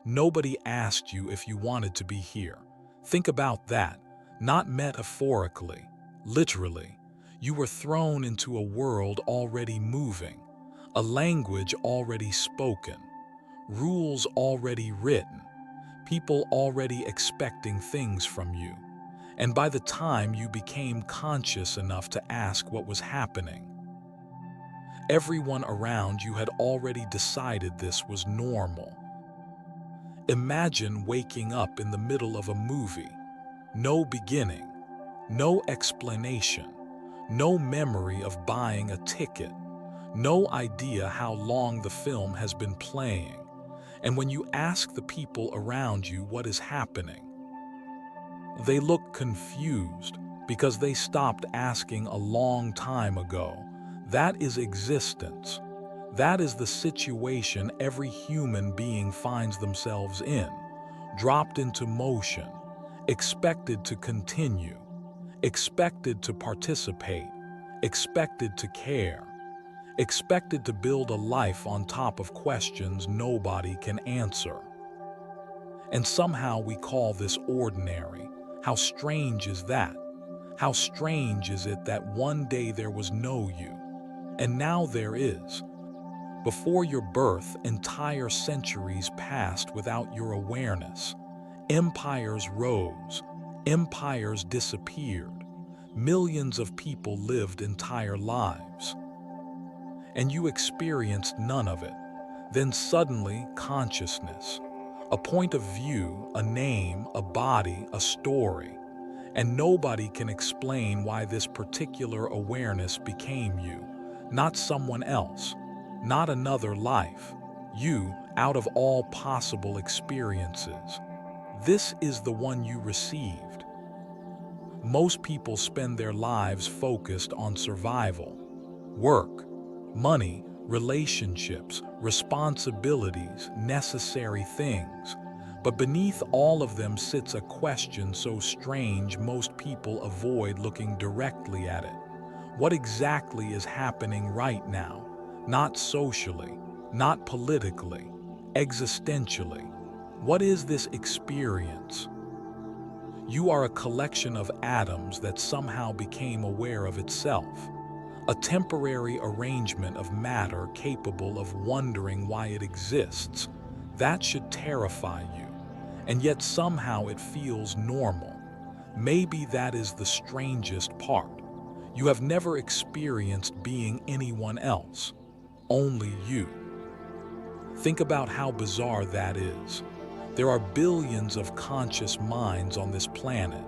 Nobody asked you if you wanted to be here. Think about that, not metaphorically, literally. You were thrown into a world already moving, a language already spoken, rules already written, people already expecting things from you. And by the time you became conscious enough to ask what was happening, everyone around you had already decided this was normal. Imagine waking up in the middle of a movie. No beginning, no explanation, no memory of buying a ticket, no idea how long the film has been playing. And when you ask the people around you what is happening, they look confused because they stopped asking a long time ago. That is existence. That is the situation every human being finds themselves in, dropped into motion, expected to continue, expected to participate, expected to care, expected to build a life on top of questions nobody can answer. And somehow we call this ordinary. How strange is that? How strange is it that one day there was no you, and now there is? Before your birth, entire centuries passed without your awareness. Empires rose, empires disappeared, millions of people lived entire lives. And you experienced none of it. Then suddenly, consciousness. A point of view, a name, a body, a story. And nobody can explain why this particular awareness became you, not someone else, not another life. You, out of all possible experiences. This is the one you received. Most people spend their lives focused on survival, work, money, relationships, responsibilities, necessary things. But beneath all of them sits a question so strange most people avoid looking directly at it. What exactly is happening right now? Not socially, not politically, existentially. What is this experience? You are a collection of atoms that somehow became aware of itself. A temporary arrangement of matter capable of wondering why it exists. That should terrify you, and yet somehow it feels normal. Maybe that is the strangest part. You have never experienced being anyone else, only you. Think about how bizarre that is. There are billions of conscious minds on this planet.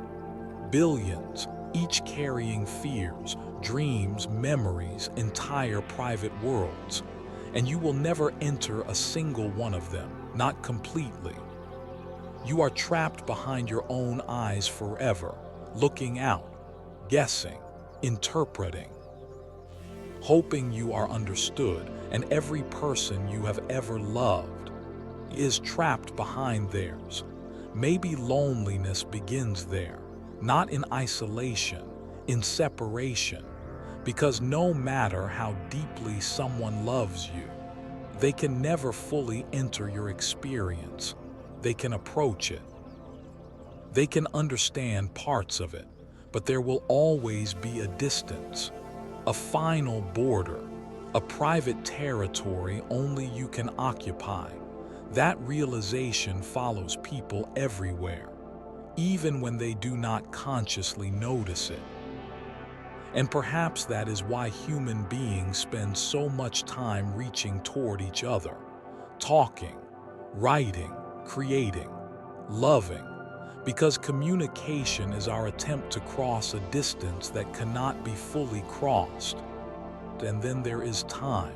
Billions, each carrying fears, dreams, memories, entire private worlds. And you will never enter a single one of them, not completely. You are trapped behind your own eyes forever, looking out, guessing, interpreting, hoping you are understood, and every person you have ever loved is trapped behind theirs. Maybe loneliness begins there, not in isolation, in separation, because no matter how deeply someone loves you, they can never fully enter your experience. They can approach it. They can understand parts of it, but there will always be a distance, a final border, a private territory only you can occupy. That realization follows people everywhere, even when they do not consciously notice it. And perhaps that is why human beings spend so much time reaching toward each other, talking, writing, creating, loving, because communication is our attempt to cross a distance that cannot be fully crossed. And then there is time.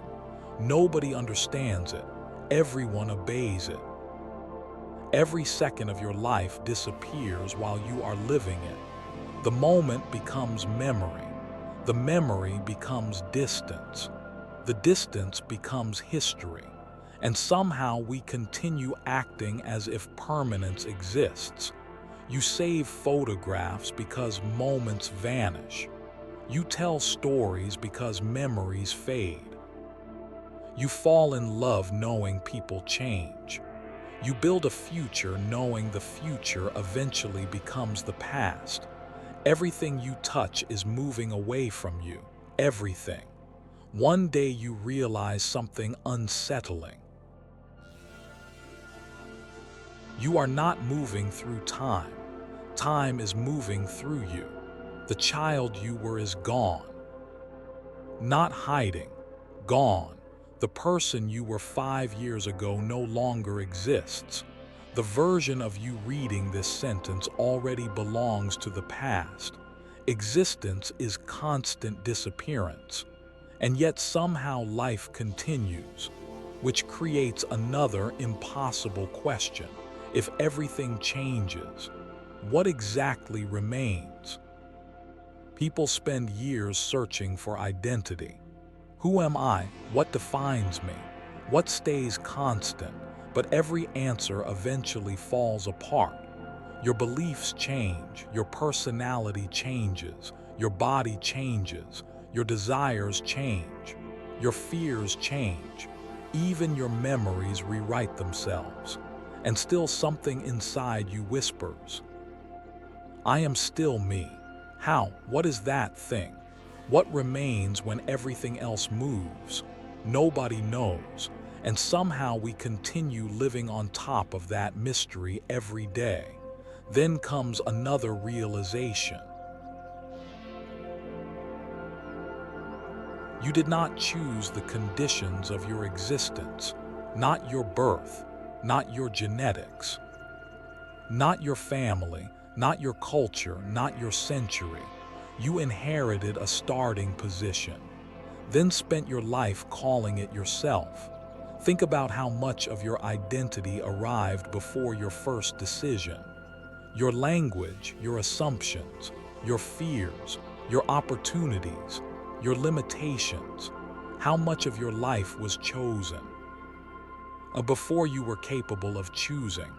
Nobody understands it. Everyone obeys it. Every second of your life disappears while you are living it. The moment becomes memory. The memory becomes distance. The distance becomes history. And somehow we continue acting as if permanence exists. You save photographs because moments vanish. You tell stories because memories fade. You fall in love knowing people change. You build a future knowing the future eventually becomes the past. Everything you touch is moving away from you. Everything. One day you realize something unsettling. You are not moving through time. Time is moving through you. The child you were is gone. Not hiding. Gone. The person you were 5 years ago no longer exists. The version of you reading this sentence already belongs to the past. Existence is constant disappearance. And yet somehow life continues, which creates another impossible question. If everything changes, what exactly remains? People spend years searching for identity. Who am I? What defines me? What stays constant? But every answer eventually falls apart. Your beliefs change, your personality changes, your body changes, your desires change, your fears change, even your memories rewrite themselves. And still something inside you whispers, I am still me. How? What is that thing? What remains when everything else moves? Nobody knows. And somehow we continue living on top of that mystery every day. Then comes another realization. You did not choose the conditions of your existence, not your birth, not your genetics, not your family, not your culture, not your century. You inherited a starting position, then spent your life calling it yourself. Think about how much of your identity arrived before your first decision. Your language, your assumptions, your fears, your opportunities, your limitations. How much of your life was chosen? Before you were capable of choosing.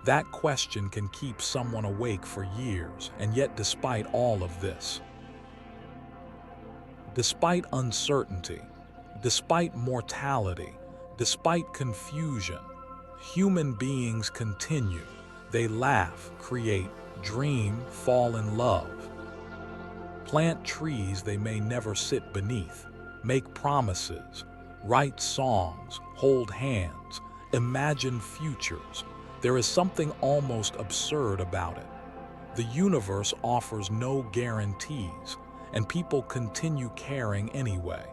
That question can keep someone awake for years, and yet despite all of this, despite uncertainty, despite mortality, despite confusion, human beings continue. They laugh, create, dream, fall in love. Plant trees they may never sit beneath, make promises, write songs, hold hands, imagine futures. There is something almost absurd about it. The universe offers no guarantees, and people continue caring anyway.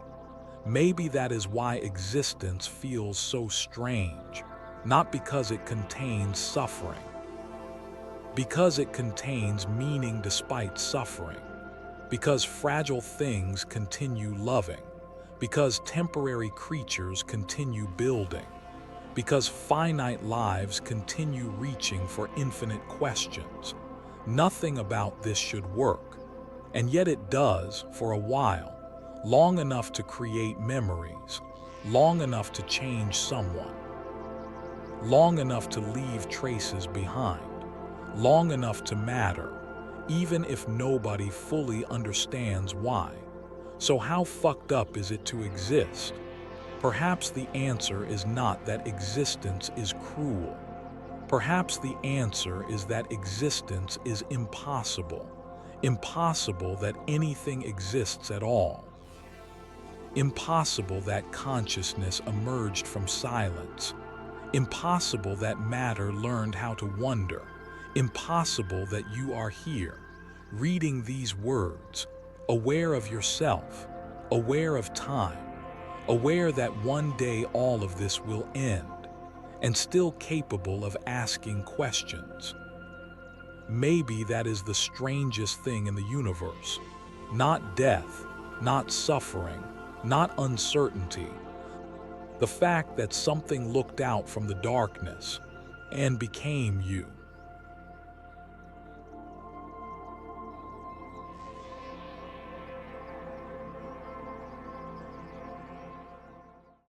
Maybe that is why existence feels so strange, not because it contains suffering, because it contains meaning despite suffering, because fragile things continue loving, because temporary creatures continue building, because finite lives continue reaching for infinite questions. Nothing about this should work, and yet it does for a while, long enough to create memories, long enough to change someone, long enough to leave traces behind, long enough to matter, even if nobody fully understands why. So how fucked up is it to exist? Perhaps the answer is not that existence is cruel. Perhaps the answer is that existence is impossible. Impossible that anything exists at all. Impossible that consciousness emerged from silence. Impossible that matter learned how to wonder. Impossible that you are here, reading these words, aware of yourself, aware of time, aware that one day all of this will end, and still capable of asking questions. Maybe that is the strangest thing in the universe. Not death, not suffering, not uncertainty. The fact that something looked out from the darkness and became you.